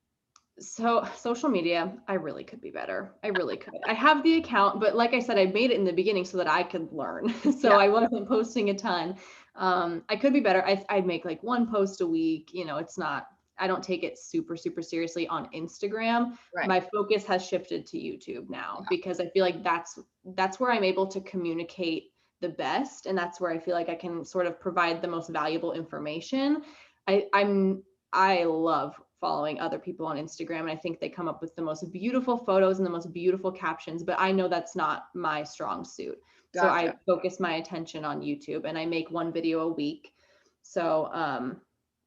So social media, I really could be better. I really could. I have the account, but like I said, I made it in the beginning so that I could learn. So Yeah. I wasn't posting a ton. I could be better. I make like one post a week. It's not, I don't take it super, super seriously on Instagram. Right. My focus has shifted to YouTube now because I feel like that's where I'm able to communicate the best. And that's where I feel like I can sort of provide the most valuable information. I love following other people on Instagram, and I think they come up with the most beautiful photos and the most beautiful captions, but I know that's not my strong suit. So I focus my attention on YouTube, and I make one video a week. So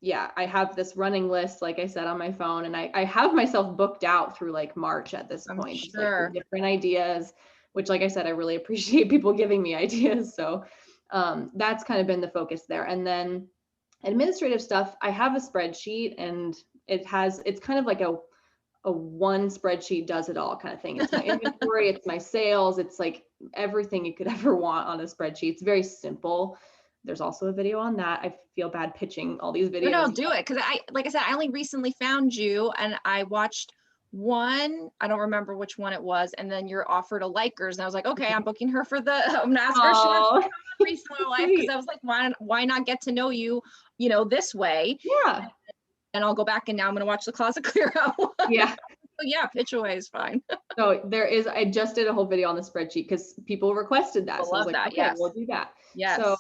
yeah, I have this running list, like I said, on my phone, and I have myself booked out through like March at this point. Sure. Like different ideas, which like I said, I really appreciate people giving me ideas. So that's kind of been the focus there. And then administrative stuff, I have a spreadsheet, and it's kind of like a one spreadsheet does it all kind of thing. It's my inventory, it's my sales, it's like everything you could ever want on a spreadsheet. It's very simple. There's also a video on that. I feel bad pitching all these videos. No, do it. Cause like I said, I only recently found you and I watched one, I don't remember which one it was. And then you're offered a Likers. And I was like, okay, I'm booking her for I'm gonna ask her if she wants to come on Reseller Life. Cause I was like, why not get to know you, this way? Yeah. And I'll go back and now I'm gonna watch the Closet Clear Out. Yeah. So yeah, pitch away is fine. So I just did a whole video on the spreadsheet because people requested that. So I was like, okay, yes. We'll do that. Yes. So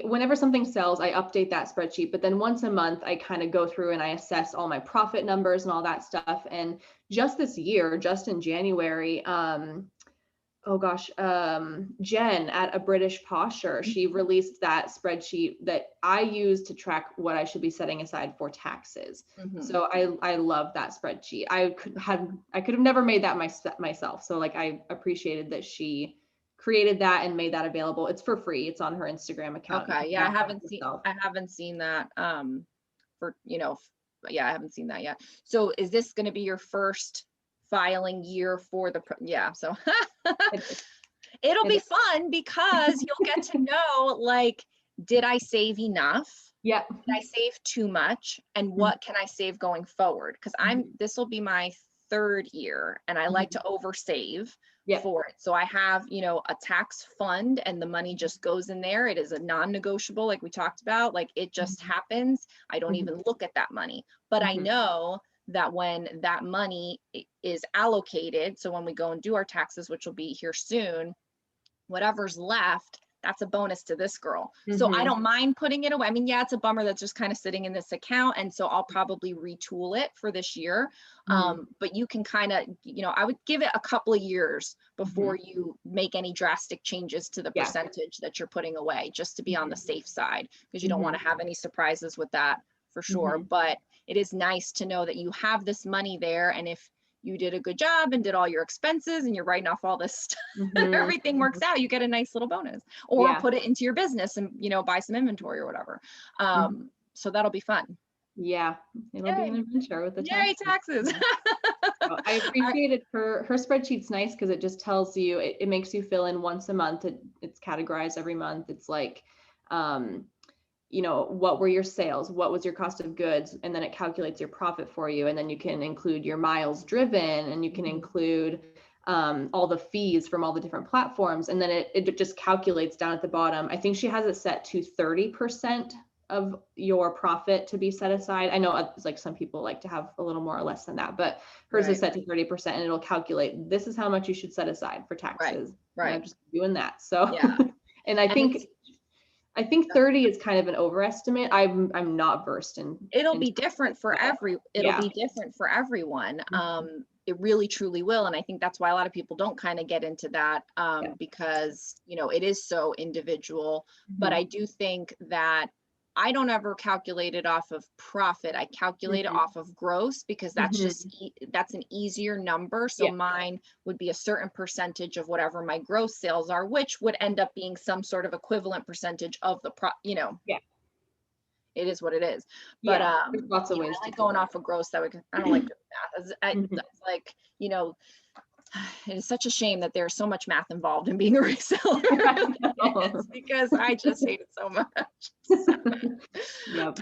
whenever something sells, I update that spreadsheet, but then once a month, I kind of go through and I assess all my profit numbers and all that stuff. And just this year, just in January, Jen at A British Posher, she released that spreadsheet that I use to track what I should be setting aside for taxes. Mm-hmm. So I love that spreadsheet. I could have never made that myself. So like I appreciated that she created that and made that available. It's for free. It's on her Instagram account. Okay. Yeah, I haven't seen that I haven't seen that yet. So is this going to be your first filing year for so it'll be fun because you'll get to know, like, did I save enough? Yeah. Did I save too much? And what can I save going forward? Because this will be my third year and I like to oversave for it. So I have, a tax fund and the money just goes in there. It is a non-negotiable, like we talked about, like it just happens. I don't even look at that money, but I know that when that money is allocated, so when we go and do our taxes, which will be here soon, whatever's left, that's a bonus to this girl. So I don't mind putting it away. I mean, yeah, it's a bummer that's just kind of sitting in this account. And so I'll probably retool it for this year. But you can kind of, I would give it a couple of years before you make any drastic changes to the percentage that you're putting away, just to be on the safe side, because you don't want to have any surprises with that for sure. But it is nice to know that you have this money there. And if you did a good job and did all your expenses and you're writing off all this stuff, everything works out, you get a nice little bonus, or put it into your business and, buy some inventory or whatever. So that'll be fun. Yeah. It'll be an adventure with the taxes. So I appreciated her spreadsheet's nice because it just tells you, it makes you fill in once a month. It's categorized every month. It's like, what were your sales? What was your cost of goods? And then it calculates your profit for you. And then you can include your miles driven, and you can include all the fees from all the different platforms. And then it just calculates down at the bottom. I think she has it set to 30% of your profit to be set aside. I know it's like some people like to have a little more or less than that, but hers is set to 30%, and it'll calculate, this is how much you should set aside for taxes. Right. And I'm just doing that. So, and I think 30 is kind of an overestimate. I'm not versed in. It'll be different for be different for everyone. It really truly will. And I think that's why a lot of people don't kind of get into that because, it is so individual. But I do think that I don't ever calculate it off of profit. I calculate it off of gross, because that's that's an easier number. So mine would be a certain percentage of whatever my gross sales are, which would end up being some sort of equivalent percentage of the it is what it is. But there's lots of ways I like going off of gross. I don't like doing math. It's like, it is such a shame that there's so much math involved in being a reseller. It's because I just hate it so much. Yep.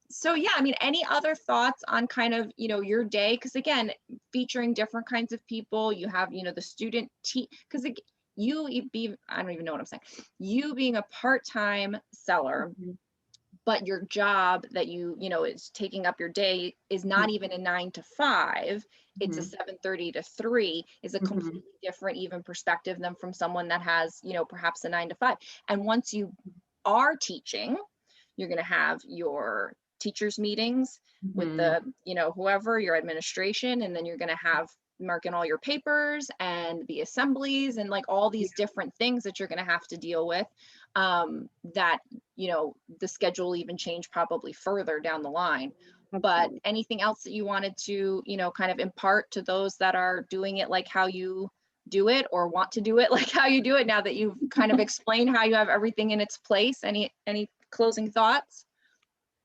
So yeah, I mean, any other thoughts on kind of, your day? Because again, featuring different kinds of people, you have, the student because I don't even know what I'm saying. You being a part-time seller, but your job that is taking up your day is not even a 9 to 5. It's a 7:30 to 3, is a completely different even perspective than from someone that has, perhaps a 9 to 5. And once you are teaching, you're going to have your teachers meetings with the, whoever, your administration, and then you're going to have marking all your papers and the assemblies and like all these different things that you're going to have to deal with, that, the schedule will even change probably further down the line. But anything else that you wanted to, kind of impart to those that are doing it like how you do it, or want to do it like how you do it, now that you've kind of explained how you have everything in its place? Any closing thoughts?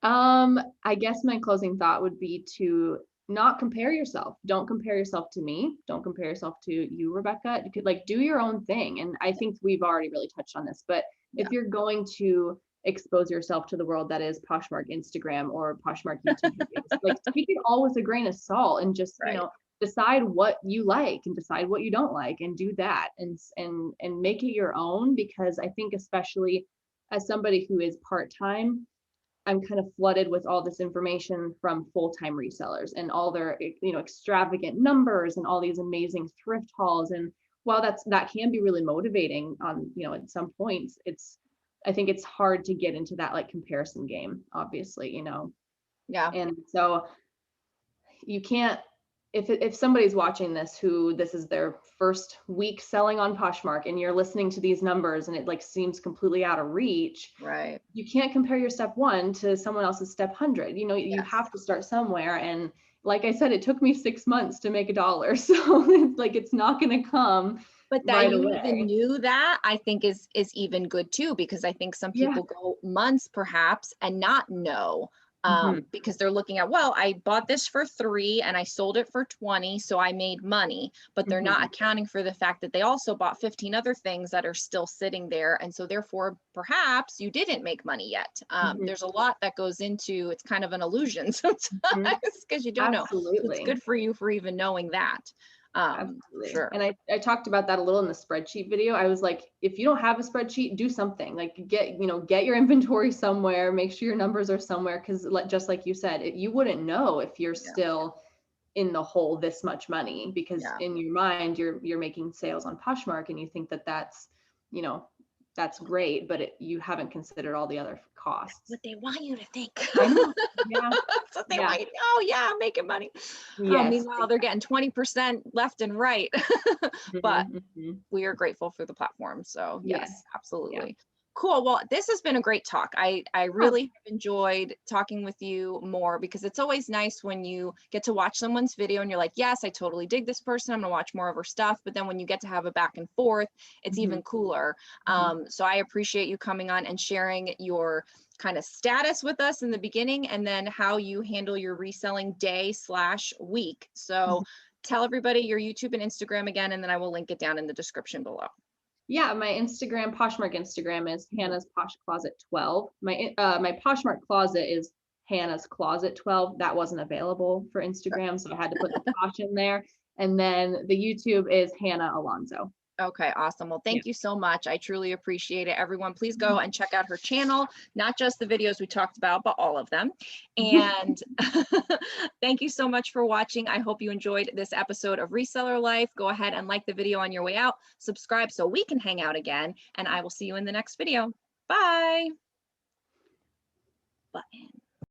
I guess my closing thought would be to not compare yourself. Don't compare yourself to me. Don't compare yourself to you, Rebecca. You could do your own thing. And I think we've already really touched on this, but if you're going to expose yourself to the world that is Poshmark Instagram or Poshmark YouTube videos, take it all with a grain of salt and just, decide what you like and decide what you don't like and do that and make it your own. Because I think, especially as somebody who is part-time, I'm kind of flooded with all this information from full-time resellers and all their, extravagant numbers and all these amazing thrift hauls. And while that can be really motivating on, at some points, I think it's hard to get into that comparison game, obviously, Yeah. And so you can't, if somebody's watching this who this is their first week selling on Poshmark and you're listening to these numbers and it seems completely out of reach, right? You can't compare your step 1 to someone else's step 100. You have to start somewhere. And like I said, it took me 6 months to make $1. So it's not going to come. But that right you away. even knew that, I think is even good too, because I think some people go months perhaps and not know, because they're looking at, well, I bought this for 3 and I sold it for 20, so I made money, but they're not accounting for the fact that they also bought 15 other things that are still sitting there. And so therefore, perhaps you didn't make money yet. There's a lot that goes into, it's kind of an illusion sometimes because you don't know. So it's good for you for even knowing that. Absolutely. Sure. And I talked about that a little in the spreadsheet video. I was like, if you don't have a spreadsheet, do something. Get your inventory somewhere, make sure your numbers are somewhere, because just like you said, you wouldn't know if you're still in the hole this much money, because in your mind you're making sales on Poshmark and you think that's that's great, but you haven't considered all the other costs. What they want you to think. I know. Yeah. That's what they want you to, oh yeah, I'm making money. Yes. Meanwhile, they're getting 20% left and right. But we are grateful for the platform. So yes, absolutely. Cool. Well, this has been a great talk. I really have enjoyed talking with you more, because it's always nice when you get to watch someone's video and you're like, yes, I totally dig this person, I'm gonna watch more of her stuff. But then when you get to have a back and forth, it's even cooler. So I appreciate you coming on and sharing your kind of status with us in the beginning, and then how you handle your reselling day/week. So tell everybody your YouTube and Instagram again, and then I will link it down in the description below. Yeah, my Instagram, Poshmark Instagram, is Hannah's Posh Closet 12. My Poshmark closet is Hannah's Closet 12. That wasn't available for Instagram, so I had to put the Posh in there. And then the YouTube is Hannah Alonso. Okay, awesome. Well, thank you so much. I truly appreciate it. Everyone, please go and check out her channel, not just the videos we talked about, but all of them. And thank you so much for watching. I hope you enjoyed this episode of Reseller Life. Go ahead and like the video on your way out, subscribe so we can hang out again, and I will see you in the next video. Bye. Button.